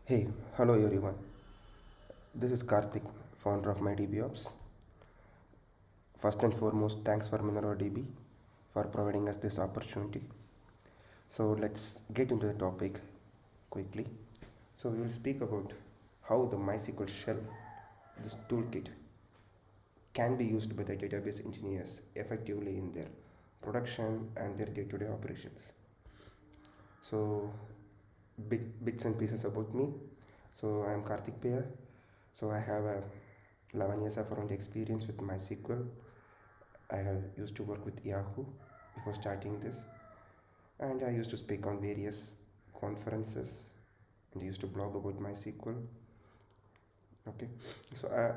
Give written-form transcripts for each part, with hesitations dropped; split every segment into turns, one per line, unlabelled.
Hey, hello everyone. This is Karthik, founder of MyDB Ops. First and foremost, thanks for MinervaDB for providing us this opportunity. So let's get into the topic quickly. So we will speak about how the MySQL Shell, this toolkit, can be used by the database engineers effectively in their production and their day-to-day operations. So bits and pieces about me. So I am Karthik Paya. So I have a 11 years of around experience with MySQL. I have used to work with Yahoo before starting this, and I used to speak on various conferences and I used to blog about MySQL. Okay, so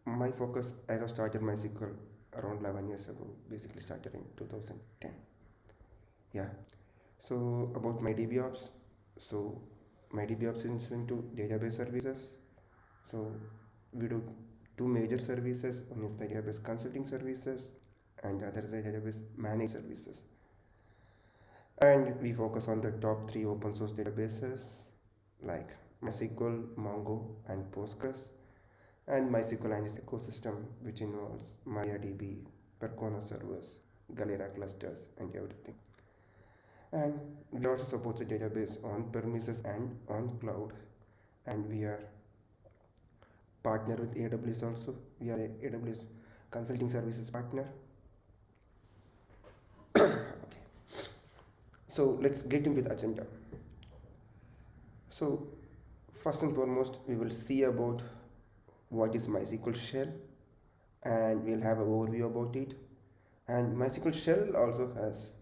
my focus, I have started MySQL around 11 years ago, basically started in 2010. Yeah, so about my DB Ops, so my DB Ops is into database services. So we do two major services. One is the database consulting services and the other is the database managed services. And we focus on the top three open source databases like MySQL, Mongo, and Postgres, and MySQL and its ecosystem, which involves MariaDB, Percona servers, Galera clusters, and everything. And we also support the database on premises and on cloud, and we are partner with AWS also. We are a AWS consulting services partner. Okay, so let's get into the agenda. So first and foremost, we will see about what is MySQL Shell, and we'll have an overview about it. And MySQL Shell also has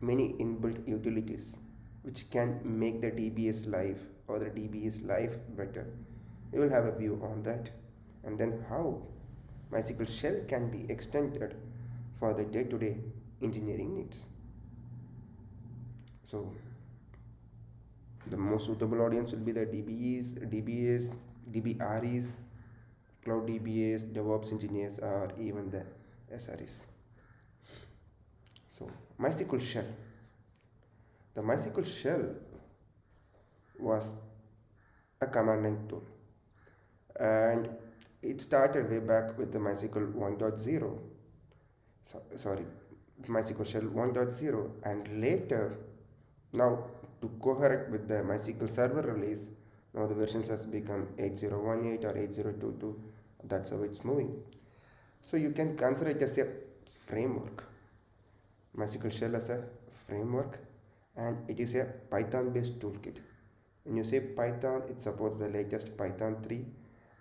many inbuilt utilities which can make the DBS life or the DBS life better. We will have a view on that, and then how MySQL Shell can be extended for the day-to-day engineering needs. So the most suitable audience will be the DBEs, DBAs, DBREs, cloud DBAs, DevOps engineers, or even the SREs. So MySQL Shell. The MySQL Shell was a command line tool, and it started way back with the MySQL 1.0. Sorry, MySQL Shell 1.0, and later, now to coherent with the MySQL Server release, now the versions has become 8018 or 8022. That's how it's moving. So you can consider it as a framework. MySQL Shell as a framework, and it is a Python based toolkit. When you say Python, it supports the latest Python 3.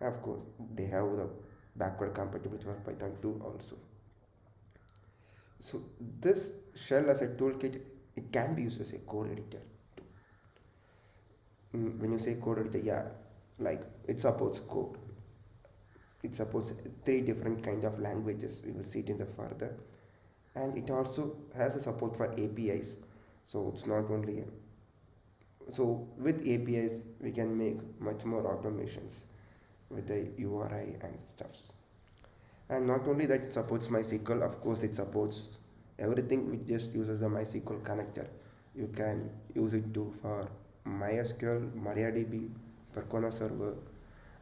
Of course, they have the backward compatibility for Python 2 also. So this shell as a toolkit, it can be used as a code editor too. When you say code editor, yeah, like it supports code. It supports three different kind of languages. We will see it in the further, and it also has a support for APIs. So it's not only so with APIs we can make much more automations with the URI and stuffs. And not only that, it supports MySQL. Of course, it supports everything which just uses a MySQL connector. You can use it too for MySQL, MariaDB, Percona server,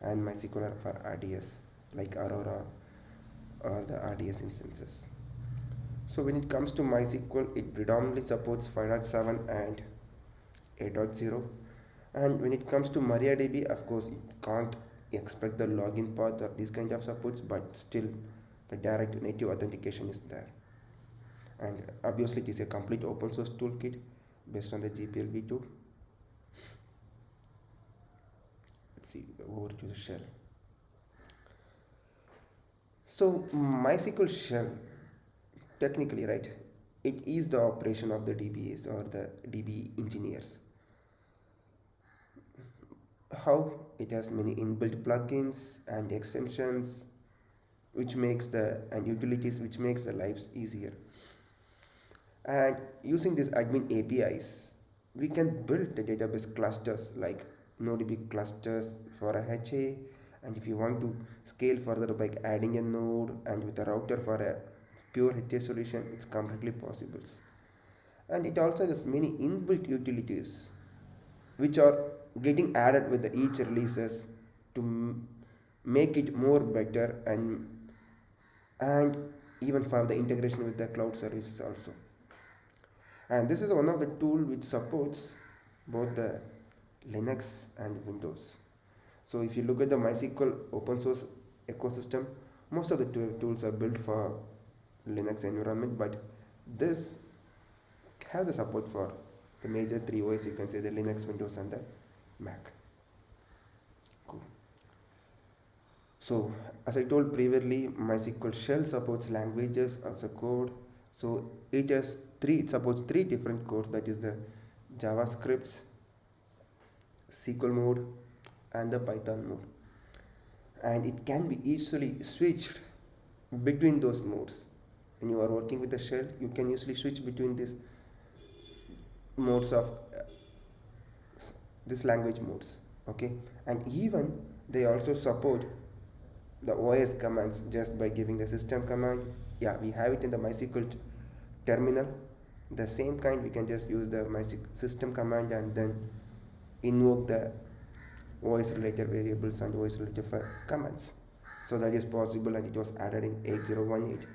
and MySQL for RDS like Aurora or the RDS instances. So when it comes to MySQL, it predominantly supports 5.7 and 8.0. And when it comes to MariaDB, of course, it can't expect the login path or these kind of supports, but still the direct native authentication is there. And obviously it is a complete open source toolkit based on the GPL v2. Let's see, over to the shell. So MySQL Shell, technically, right, it is the operation of the DBAs or the DB engineers. How it has many inbuilt plugins and extensions which makes the and utilities which makes the lives easier. And using these admin APIs, we can build the database clusters like NodeDB clusters for a HA, and if you want to scale further by adding a node and with a router for a pure HA solution, it's completely possible. And it also has many inbuilt utilities which are getting added with the each releases to make it more better, and even for the integration with the cloud services also. And this is one of the tool which supports both the Linux and Windows. So if you look at the MySQL open source ecosystem, most of the tools are built for Linux environment, but this has the support for the major three OS, you can say the Linux, Windows and the Mac. Cool. So as I told previously, MySQL Shell supports languages as a code. So it supports three different codes, that is the JavaScript, SQL mode and the Python mode. And it can be easily switched between those modes. When you are working with the shell, you can easily switch between these modes of this language modes. Okay, and even they also support the OS commands just by giving the system command. Yeah, we have it in the MySQL terminal. The same kind, we can just use the MySQL system command and then invoke the OS related variables and OS related commands. So that is possible, and it was added in 8018.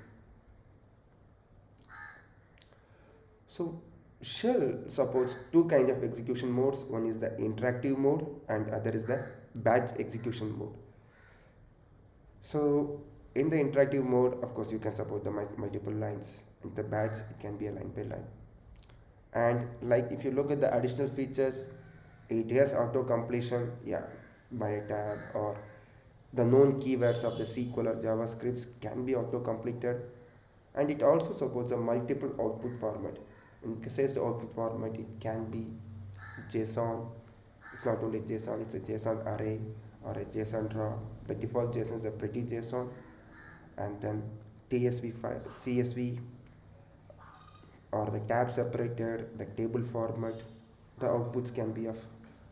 So Shell supports two kinds of execution modes. One is the interactive mode and other is the batch execution mode. So in the interactive mode, of course, you can support the multiple lines. In the batch, it can be a line by line. And like if you look at the additional features, it has auto completion, yeah, by a tab, or the known keywords of the SQL or JavaScripts can be auto completed, and it also supports a multiple output format. In case the output format, it can be JSON. It's not only JSON, it's a JSON array or a JSON raw. The default JSON is a pretty JSON, and then TSV file, CSV, or the tab separated, the table format. The outputs can be of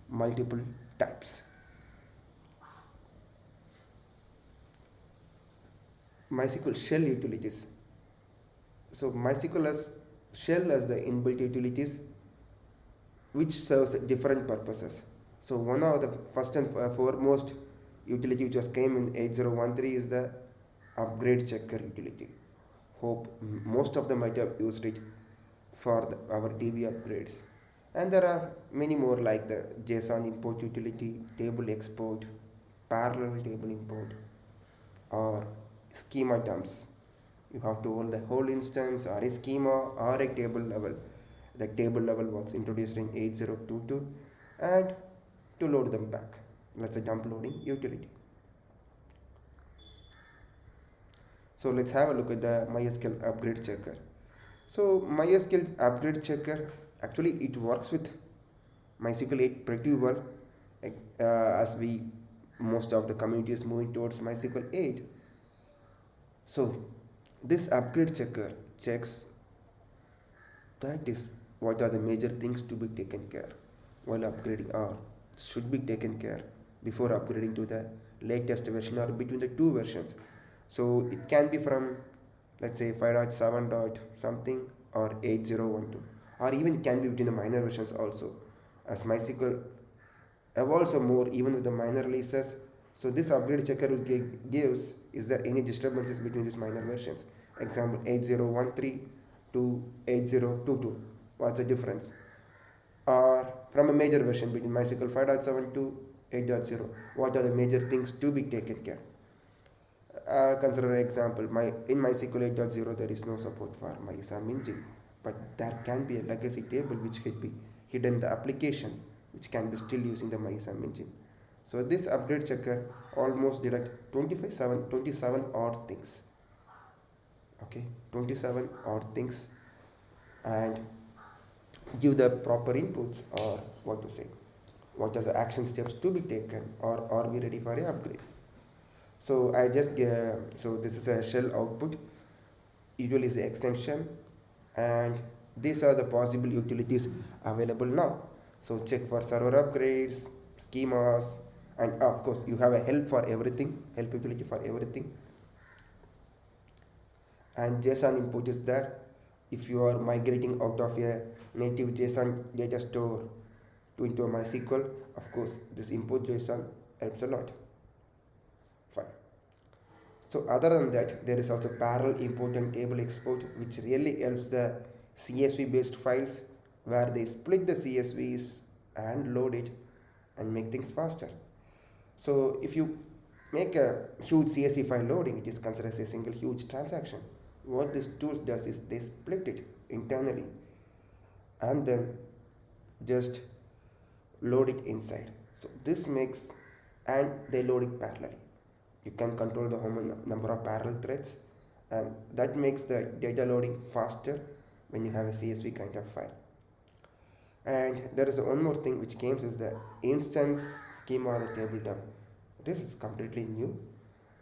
multiple types. MySQL Shell utilities. So MySQL Shell as the inbuilt utilities, which serves different purposes. So one of the first and foremost utility which was came in 8013 is the upgrade checker utility. Hope most of them might have used it for our DB upgrades. And there are many more like the JSON import utility, table export, parallel table import, or schema dumps. You have to hold the whole instance or a schema or a table level. The table level was introduced in 8022, and to load them back. That's a dump loading utility. So let's have a look at the MySQL upgrade checker. So MySQL upgrade checker, actually it works with MySQL 8 pretty well, as most of the community is moving towards MySQL 8. So this upgrade checker checks that is what are the major things to be taken care while upgrading, or should be taken care before upgrading to the latest version or between the two versions. So it can be from, let's say, 5.7 dot something or 8012, or even it can be between the minor versions also, as MySQL evolves more even with the minor releases. So this upgrade checker will gives is there any disturbances between these minor versions. Example 8013 to 8022. What's the difference? Or from a major version between MySQL 5.7 to 8.0. What are the major things to be taken care? Consider an example. In MySQL 8.0 there is no support for MySQL engine, but there can be a legacy table which could be hidden in the application, which can be still using the MySQL engine. So this upgrade checker almost detect 27 odd things. Okay, 27 odd things, and give the proper inputs, or what are the action steps to be taken, or are we ready for a upgrade. So so this is a shell output, usually is the extension, and these are the possible utilities available now. So check for server upgrades, schemas, and of course you have a help utility for everything. And JSON input is there if you are migrating out of a native JSON data store to into a MySQL. Of course, this import JSON helps a lot. Fine. So other than that, there is also parallel import and table export, which really helps the CSV based files, where they split the CSVs and load it and make things faster. So if you make a huge CSV file loading, it is considered as a single huge transaction. What this tool does is they split it internally and then just load it inside. So this makes, and they load it parallelly. You can control the number of parallel threads, and that makes the data loading faster when you have a CSV kind of file. And there is one more thing which comes is the instance schema or the table dump. This is completely new,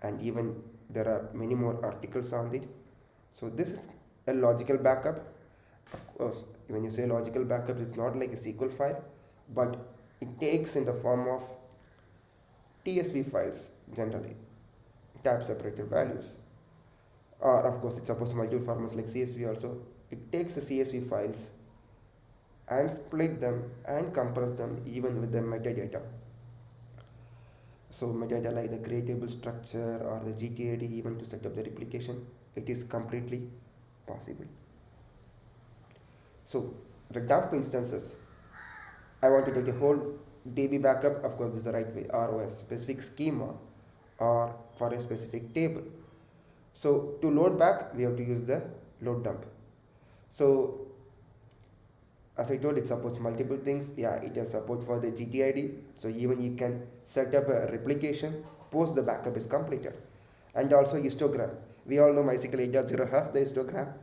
and even there are many more articles on it. So this is a logical backup. Of course, when you say logical backup, it's not like a SQL file, but it takes in the form of TSV files generally, tab separated values. Or of course, it supports multiple formats like CSV also. It takes the CSV files and split them and compress them even with the metadata. So metadata like the create table structure or the GTID, even to set up the replication, it is completely possible. So the dump instances, I want to take a whole DB backup. Of course, this is the right way, or a specific schema or for a specific table. So to load back, we have to use the load dump. So as I told, it supports multiple things. Yeah, it has support for the GTID. So even you can set up a replication post the backup is completed. And also histogram. We all know MySQL 8.0 has the histogram.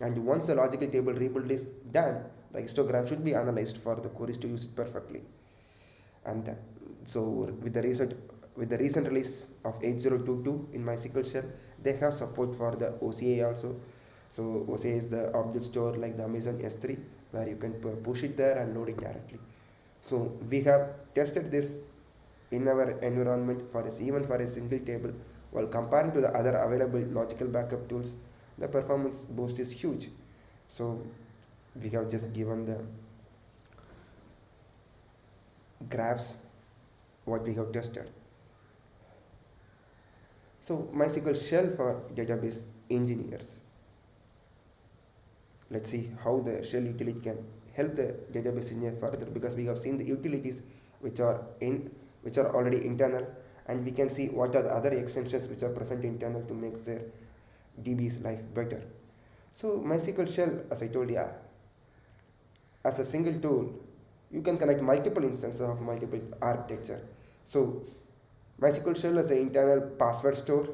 And once the logical table rebuild is done, the histogram should be analyzed for the queries to use it perfectly. And so with the recent release of 8.022 in MySQL Shell, they have support for the OCA also. So OCA is the object store like the Amazon S3, where you can push it there and load it directly. So we have tested this in our environment even for a single table. While comparing to the other available logical backup tools, the performance boost is huge. So we have just given the graphs what we have tested. So MySQL Shell for database engineers. Let's see how the shell utility can help the database engineer further, because we have seen the utilities which are already internal, and we can see what are the other extensions which are present internal to make their DB's life better. So MySQL Shell, as I told you, as a single tool, you can connect multiple instances of multiple architecture. So MySQL Shell is an internal password store,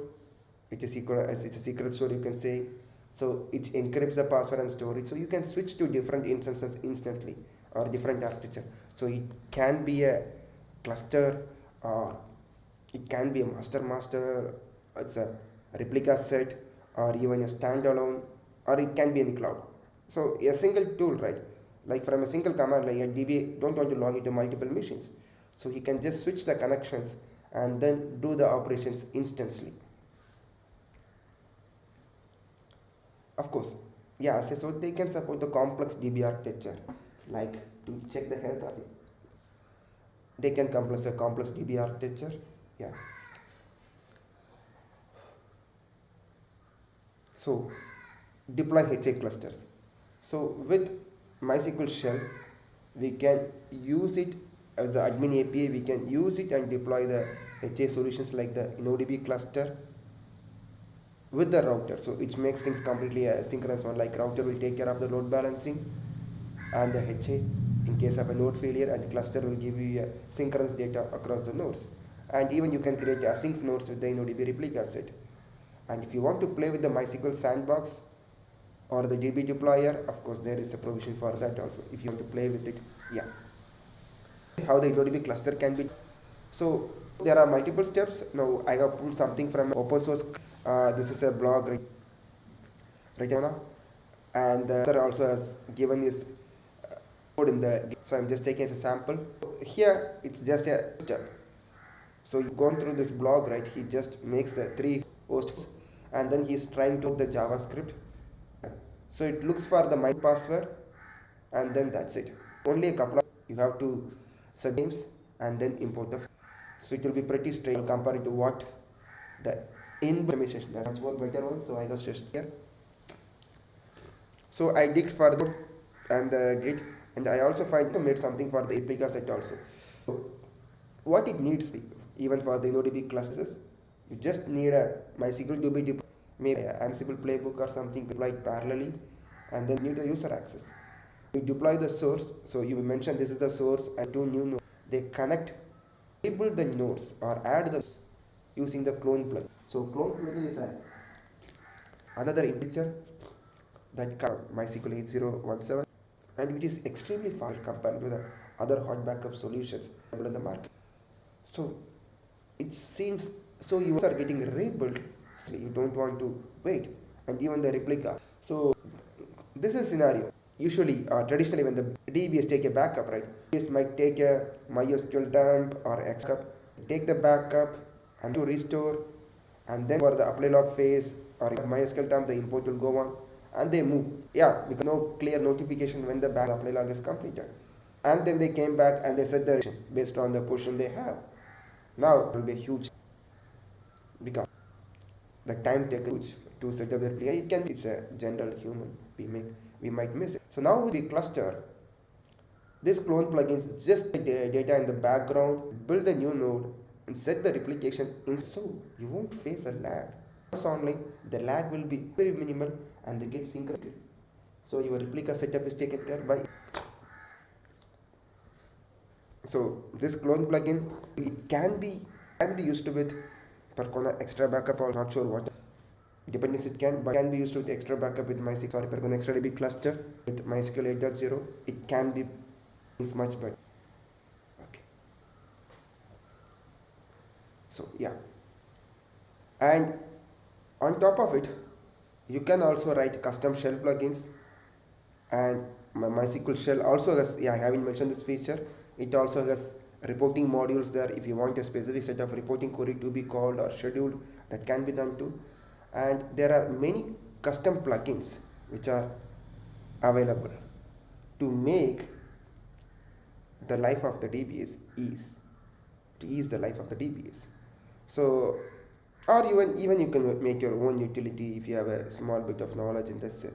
which is it's a secret store, you can say. So it encrypts the password and store it. So you can switch to different instances instantly or different architecture. So it can be a cluster, or it can be a master, it's a replica set, or even a standalone, or it can be any cloud. So a single tool, right? Like from a single command, like a DB don't want to log into multiple machines. So he can just switch the connections and then do the operations instantly. Of course, yeah, so they can support the complex DB architecture, like to check the health of it. They can complex a complex DB architecture, yeah. So deploy HA clusters. So with MySQL Shell, we can use it as an admin API. We can use it and deploy the HA solutions like the InnoDB cluster with the router. So it makes things completely asynchronous one. Like router will take care of the load balancing and the HA in case of a node failure, and the cluster will give you synchronous data across the nodes. And even you can create async nodes with the InnoDB replica set. And if you want to play with the MySQL sandbox or the DB deployer, of course there is a provision for that also if you want to play with it. Yeah. How the InnoDB cluster can be. So there are multiple steps. Now I have pulled something from open source. This is a blog written now, and also has given his code in the. So I'm just taking as a sample. Here it's just a step. So you've gone through this blog, right? He just makes the 3 hosts, and then he's trying to the JavaScript. So it looks for the my password, and then that's it. Only a couple of you have to set names, and then import the. So it will be pretty straight compared to what the information. That's much more better one. So I was just here. So I dig further and git, and I also made something for the replica set also. So what it needs, even for the InnoDB clusters, you just need a MySQL to be deployed, maybe an Ansible playbook or something deployed parallelly, and then need the user access. You deploy the source, so you mention this is the source and two new nodes. They connect, rebuild the nodes or add the nodes using the clone plugin. So clone plugin is another feature that comes MySQL 8017 and which is extremely fast compared to the other hot backup solutions available in the market. So it seems so you are getting rebuilt, so you don't want to wait, and even the replica. So this is scenario. Usually traditionally when the DBS take a backup, right? This might take a MySQL dump or backup, take the backup and to restore, and then for the apply log phase or MySQL dump the import will go on and they move. Yeah, because no clear notification when the backup apply log is completed. And then they came back and they set the based on the portion they have. Now it will be huge because the time taken to set up the replica, it's a general human, we might miss it. So now with the cluster, this clone plugins just take the data in the background, build a new node and set the replication in, so you won't face a lag. Once online, the lag will be very minimal and they get synchronized. So your replica setup is taken care by. So this clone plugin, it can be used with Percona extra backup or not sure what. Depending it can be used with extra backup with MySQL, sorry, Percona extra DB cluster with MySQL 8.0. It can be much better. Okay. So yeah, and on top of it, you can also write custom shell plugins, and MySQL Shell also has, yeah, I haven't mentioned this feature. It also has reporting modules there. If you want a specific set of reporting query to be called or scheduled, that can be done too. And there are many custom plugins which are available to make the life of the DBS ease the life of the DBS. So, or even you can make your own utility if you have a small bit of knowledge in this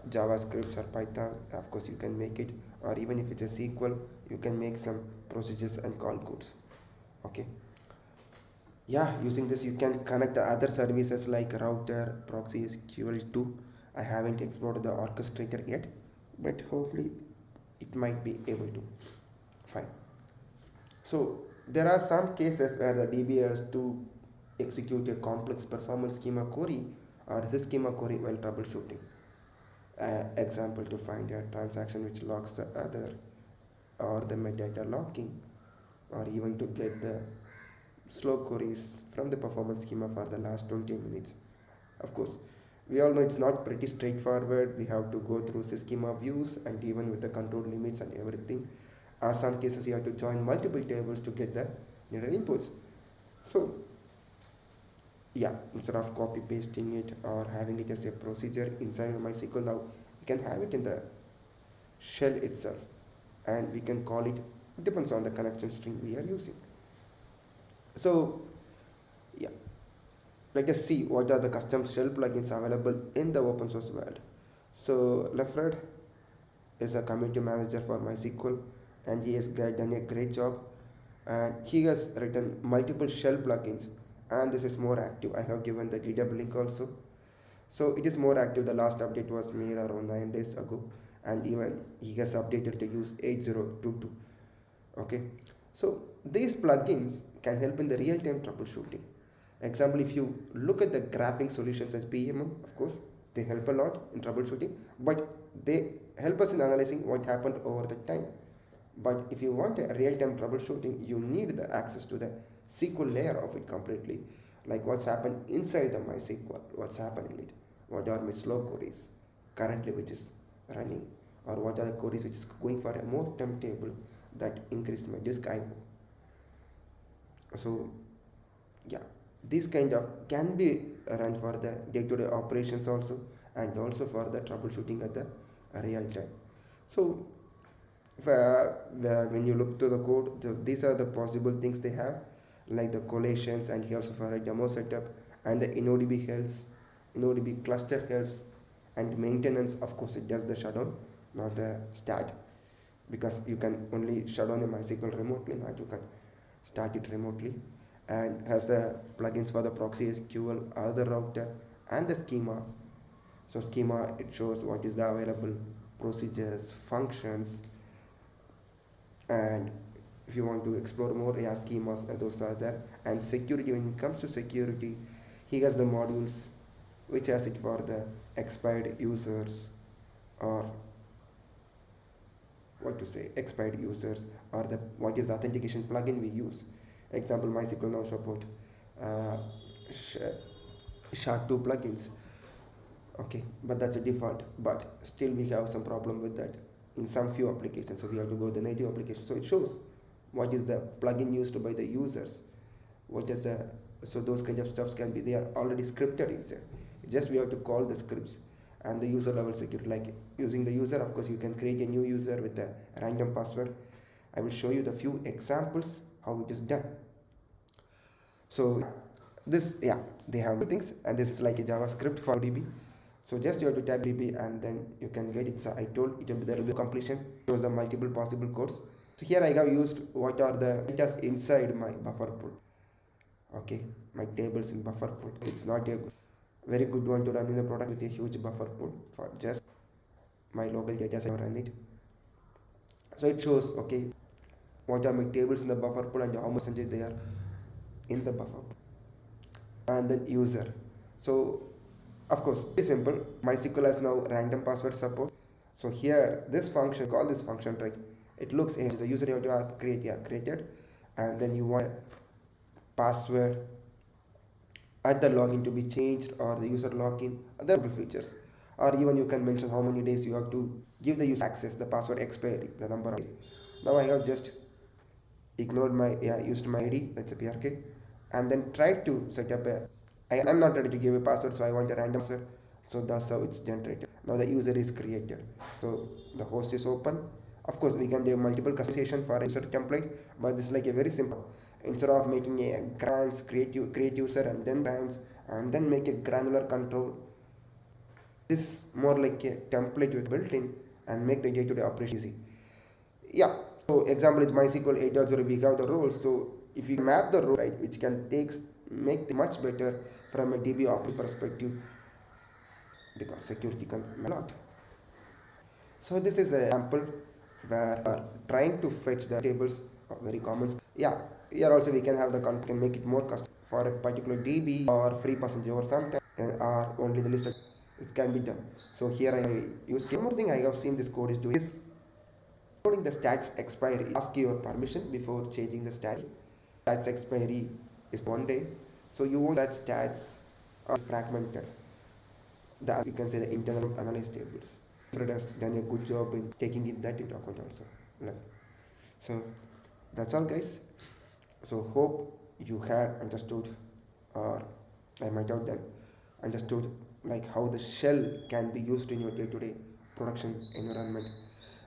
JavaScript or Python. Of course, you can make it, or even if it's a SQL, you can make some procedures and call codes. Okay. Yeah, using this you can connect the other services like router, proxy, SQL2. I haven't explored the orchestrator yet, but hopefully it might be able to. Fine. So there are some cases where the DB has to execute a complex performance schema query or this schema query while troubleshooting. Example, to find a transaction which logs the other, or the metadata locking, or even to get the slow queries from the performance schema for the last 20 minutes. Of course, we all know it's not pretty straightforward. We have to go through schema views and even with the control limits and everything. Or some cases you have to join multiple tables to get the needed inputs. So yeah, instead of copy pasting it or having it as a procedure inside MySQL, now we can have it in the shell itself, and we can call it, depends on the connection string we are using. So yeah, let us see what are the custom shell plugins available in the open source world. So Lefred is a community manager for MySQL, and he has done a great job, and he has written multiple shell plugins, and this is more active. I have given the GitHub link also. So it is more active. The last update was made around 9 days ago, and even he has updated to use 8022. Okay, so these plugins can help in the real-time troubleshooting. Example, if you look at the graphing solutions as PMM, of course they help a lot in troubleshooting, but they help us in analyzing what happened over the time. But if you want a real-time troubleshooting, you need the access to the SQL layer of it completely, like what's happened inside the MySQL, what's happening in it, what are my slow queries currently which is running, or what are the queries which is going for a more temp table that increase my disk IO. So yeah, this kind of can be run for the day-to-day operations also, and also for the troubleshooting at the real time. So when you look to the code, these are the possible things they have, like the collations, and here also for a demo setup, and the InnoDB helps, InnoDB cluster helps, and maintenance. Of course, it does the shutdown, not the start, because you can only shut down a MySQL remotely, not you can start it remotely, and has the plugins for the proxy SQL, other router, and the schema. So schema, it shows what is the available procedures, functions, and if you want to explore more, yeah, schemas, those are there. And security, when it comes to security, he has the modules which has it for the expired users, or what to say, expired users, or the what is the authentication plugin we use. Example, MySQL now support uh, SHA-2 plugins. Okay, but that's a default, but still we have some problem with that in some few applications, so we have to go the native application. So it shows what is the plugin used by the users, what is the, so those kind of stuffs can be, they are already scripted inside, just we have to call the scripts. And the user level security, like using the user, of course you can create a new user with a random password. I will show you the few examples how it is done. So this, yeah, they have things, and this is like a JavaScript for DB. So just you have to type DB and then you can get it. So I told it will be, there will be completion, shows the multiple possible codes. So here I have used what are the data inside my buffer pool. Okay, my tables in buffer pool. It's not a very good one to run in the product with a huge buffer pool. For just my local data set, I run it. So it shows, okay, what are my tables in the buffer pool and how much percentage they are in the buffer pool. And then user. So of course, very simple. MySQL has now random password support. So here, this function, call this function, right? It looks, the user you have to create, yeah, created, and then you want password at the login to be changed, or the user login, other features, or even you can mention how many days you have to give the user access, the password expiry, the number of days. Now I have just ignored my, yeah, used my ID, that's a PRK, and then tried to set up a, I'm not ready to give a password, so I want a random password. So that's how it's generated. Now the user is created. So the host is open. Of course, we can do multiple customization for a user template, but this is like a very simple. Instead of making a grants, create user and then grants and then make a granular control, this is more like a template you built in and make the day-to-day operation easy. Yeah. So example is MySQL 8.0, we have the roles. So if you map the role, right, which can make it much better from a DB operating perspective, because security can a lot. So this is an example where we are trying to fetch the tables, very common. Yeah, here also we can have the can make it more custom for a particular DB or free percentage or sometimes or only the list. It can be done. So here I use one more thing I have seen this code is doing is loading the stats expiry. Ask your permission before changing the stat. Stats expiry is 1 day, so you want that stats are fragmented. The, you can say the internal analyze tables. Fred has done a good job in taking that into account also. So that's all, guys. So hope you had understood, or I might have done understood, like how the shell can be used in your day-to-day production environment.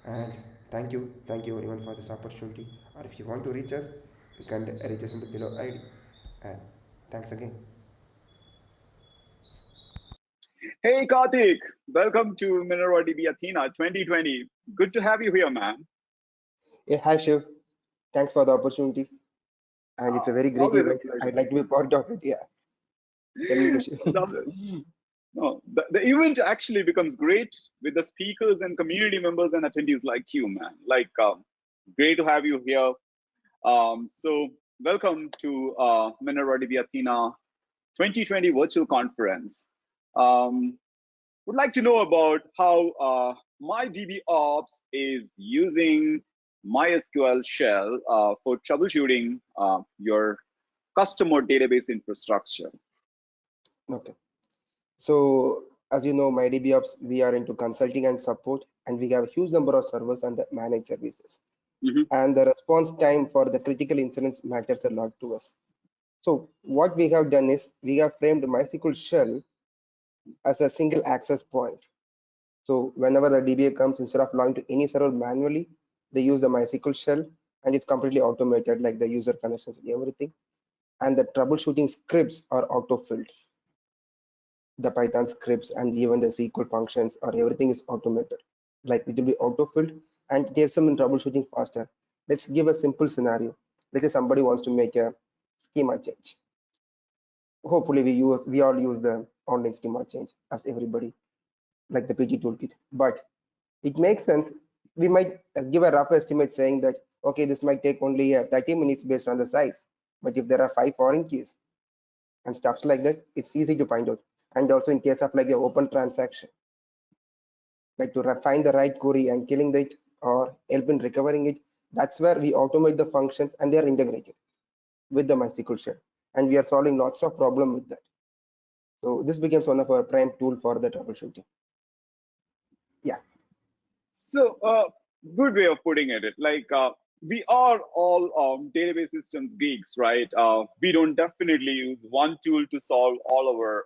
And thank you everyone for this opportunity. Or if you want to reach us, you can reach us in the below ID. And thanks again.
Hey Karthik, welcome to MinervaDB Athena 2020. Good to have you here, man.
Yeah, hi Shiv. Thanks for the opportunity. And it's a very great
Always a
event.
pleasure.
I'd like to be part of it. Yeah. Tell me, Shiv.
Love it. No, the event actually becomes great with the speakers and community members and attendees like you, man. Great to have you here. So welcome to MinervaDB Athena 2020 virtual conference. Would like to know about how MyDBOps is using MySQL Shell for troubleshooting your customer database infrastructure.
Okay. So, as you know, MyDB Ops, we are into consulting and support, and we have a huge number of servers and the managed services. And the response time for the critical incidents matters a lot to us. So, what we have done is we have framed MySQL Shell as a single access point. So, whenever the DBA comes, instead of logging to any server manually, They use the MySQL shell, and it's completely automated, like the user connections and everything. And the troubleshooting scripts are auto-filled. The Python scripts and even the SQL functions or everything is automated. Like it will be auto-filled and it helps them in troubleshooting faster. Let's give a simple scenario. Let's say somebody wants to make a schema change. Hopefully we all use the online schema change as everybody, like the PG toolkit. But it makes sense. We might give a rough estimate saying that, okay, this might take only 30 minutes based on the size. But if there are 5 foreign keys and stuffs like that, it's easy to find out. And also in case of like an open transaction, like to find the right query and killing it or help in recovering it, that's where we automate the functions and they are integrated with the MySQL shell. And we are solving lots of problems with that. So this becomes one of our prime tool for the troubleshooting. Yeah.
So, good way of putting it. Like we are all database systems geeks, right? We don't definitely use one tool to solve all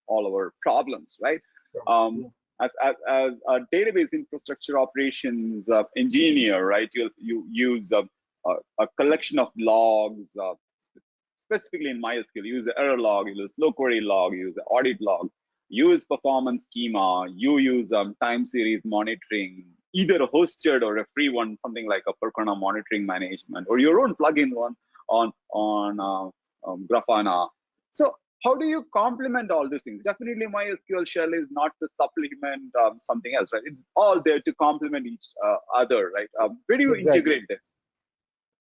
our problems, right? Um,
Yeah.
as a database infrastructure operations engineer, right? You use a collection of logs. Specifically in MySQL, you use the error log, you use slow query log, you use the audit log, you use performance schema, you use time series monitoring, either a hosted or a free one, something like a Percona monitoring management, or your own plugin one on Grafana. So how do you complement all these things? Definitely MySQL shell is not to supplement something else, right? It's all there to complement each other, right? Where do you
Exactly.
integrate this?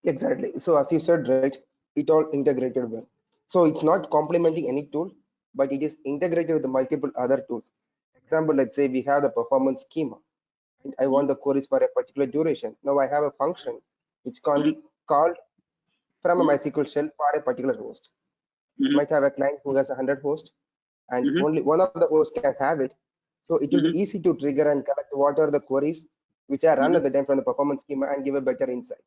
Exactly. So as you said, right, it all integrated well. So it's not complementing any tool, but it is integrated with the multiple other tools. Example, let's say we have the performance schema, and I want the queries for a particular duration. Now I have a function which can be called from a
Mm-hmm.
MySQL shell for a particular host.
Mm-hmm.
Might have a client who has 100 hosts, and
Mm-hmm.
only one of the hosts can have it. So it will be
Mm-hmm.
easy to trigger and collect what are the queries which are run
Mm-hmm.
at the time from the performance schema and give a better insight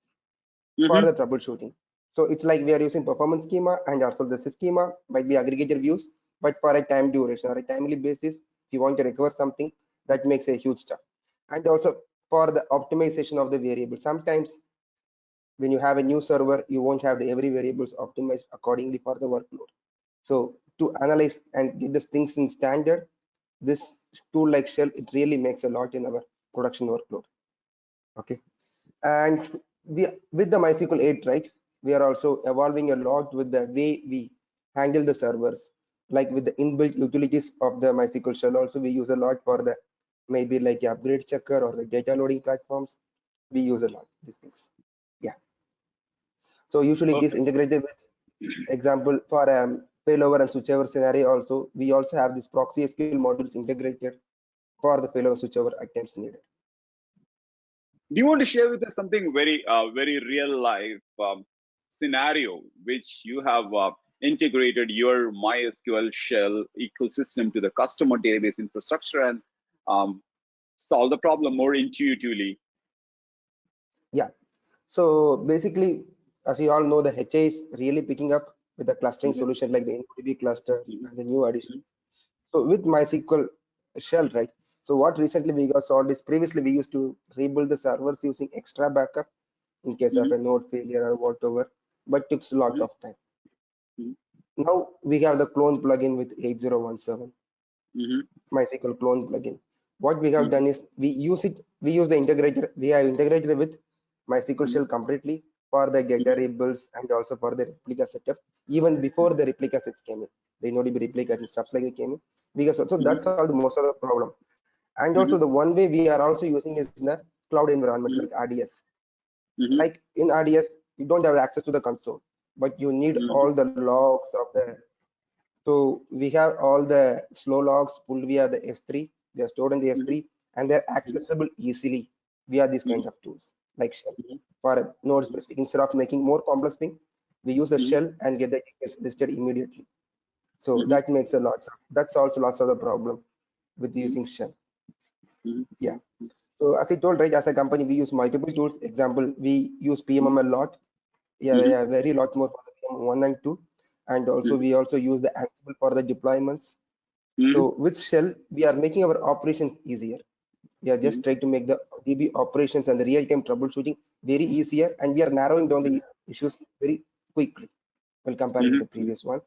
for
Mm-hmm.
the troubleshooting. So it's like we are using performance schema and also the schema might be aggregated views, but for a time duration or a timely basis, if you want to recover something, that makes a huge stuff. And also for the optimization of the variable. Sometimes when you have a new server, you won't have the every variables optimized accordingly for the workload. So to analyze and get the things in standard, this tool like Shell, it really makes a lot in our production workload. Okay. And with the MySQL 8, right, we are also evolving a lot with the way we handle the servers, like with the inbuilt utilities of the MySQL shell. Also, we use a lot for the maybe like upgrade checker or the data loading platforms. We use a lot these things. Yeah. So usually it is
Perfect.
integrated with example for failover and switchover scenario. Also, we also have this proxy SQL modules integrated for the failover switchover attempts needed.
Do you want to share with us something very real life scenario which you have integrated your MySQL shell ecosystem to the customer database infrastructure and um, solve the problem more intuitively?
Yeah. So basically, as you all know, the HA is really picking up with the clustering
Mm-hmm.
solution like the InnoDB clusters
Mm-hmm.
and the new additions. So with MySQL shell, right? So what recently we got solved is previously we used to rebuild the servers using extra backup in case of
Mm-hmm.
a node failure or whatever, but took a lot
Mm-hmm.
of time. Now we have the clone plugin with 8017
Mm-hmm.
MySQL clone plugin. What we have
Mm-hmm.
done is we use the integrator, we have integrated with MySQL shell completely for the data
Mm-hmm.
tables and also for the replica setup, even before the replica sets came in. The InnoDB replica and stuff like that came in. Because so that's all the most of the problem. And also the one way we are also using is in a cloud environment like RDS.
Mm-hmm.
Like in RDS, you don't have access to the console, but you need
Mm-hmm.
all the logs of the. So we have all the slow logs pulled via the S3. They are stored in the
Mm-hmm.
S3 and they're accessible easily via these kind of tools like Shell for a node specific. Instead of making more complex thing, we use a
Mm-hmm.
shell and get the details listed immediately. So
Mm-hmm.
that makes a lot. That's also lots of the problem with
Mm-hmm.
using Shell. Yeah.
Mm-hmm.
So as I told, right, as a company, we use multiple tools. Example, we use PMM a lot. Yeah,
Mm-hmm.
yeah, very lot more for the PMM 1 and 2. And also we also use the Ansible for the deployments.
Mm-hmm.
So with Shell, we are making our operations easier. We are just trying to make the DB operations and the real-time troubleshooting very easier, and we are narrowing down the issues very quickly while comparing with the previous ones.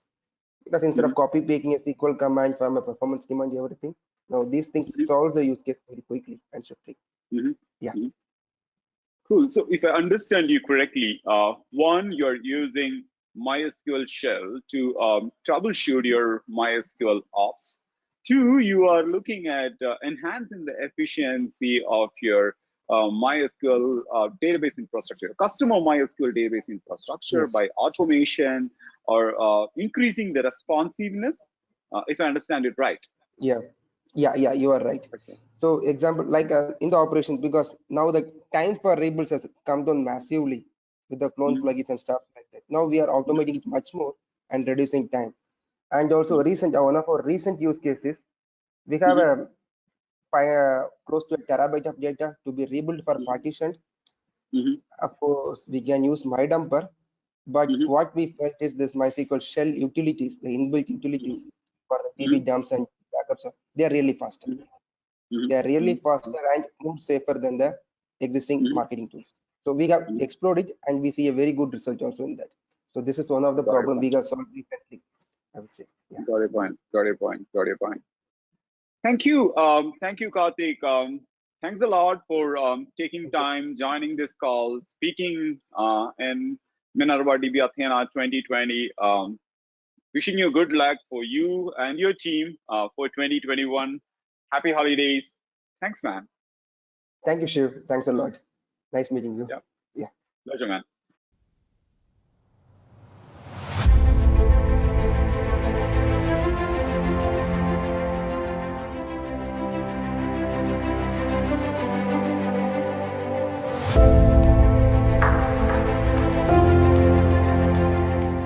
Because instead of copy paking a SQL command from a performance demand, everything, now these things solve the use case very quickly and swiftly. Yeah.
Cool. So if I understand you correctly, one, you're using MySQL Shell to troubleshoot your MySQL ops. Two, you are looking at enhancing the efficiency of your MySQL database infrastructure, customer MySQL database infrastructure by automation or increasing the responsiveness, if I understand it right.
Yeah, you are right.
Okay.
So example, like in the operations, because now the time for rebuilds has come down massively with the clone plugins and stuff like that. Now we are automating it much more and reducing time. And also one of our recent use cases, we have a close to a terabyte of data to be rebuilt for partition. Of course, we can use MyDumper, but what we felt is this MySQL Shell utilities, the inbuilt utilities for the DB dumps and backups, they are really faster. They are really faster and more safer than the existing marketing tools. So we have explored it and we see a very good result also in that. So this is one of the problems we got solved recently, I would say. Yeah.
Got your point. Got your point. Got your point. Thank you. Thank you, Karthik. Thanks a lot for taking time, joining this call, speaking in MinervaDB Athena 2020. Wishing you good luck for you and your team for 2021. Happy holidays. Thanks, man.
Thank you, Shiv. Thanks a lot. Nice meeting you.
Yeah.
Yeah.
Pleasure, man.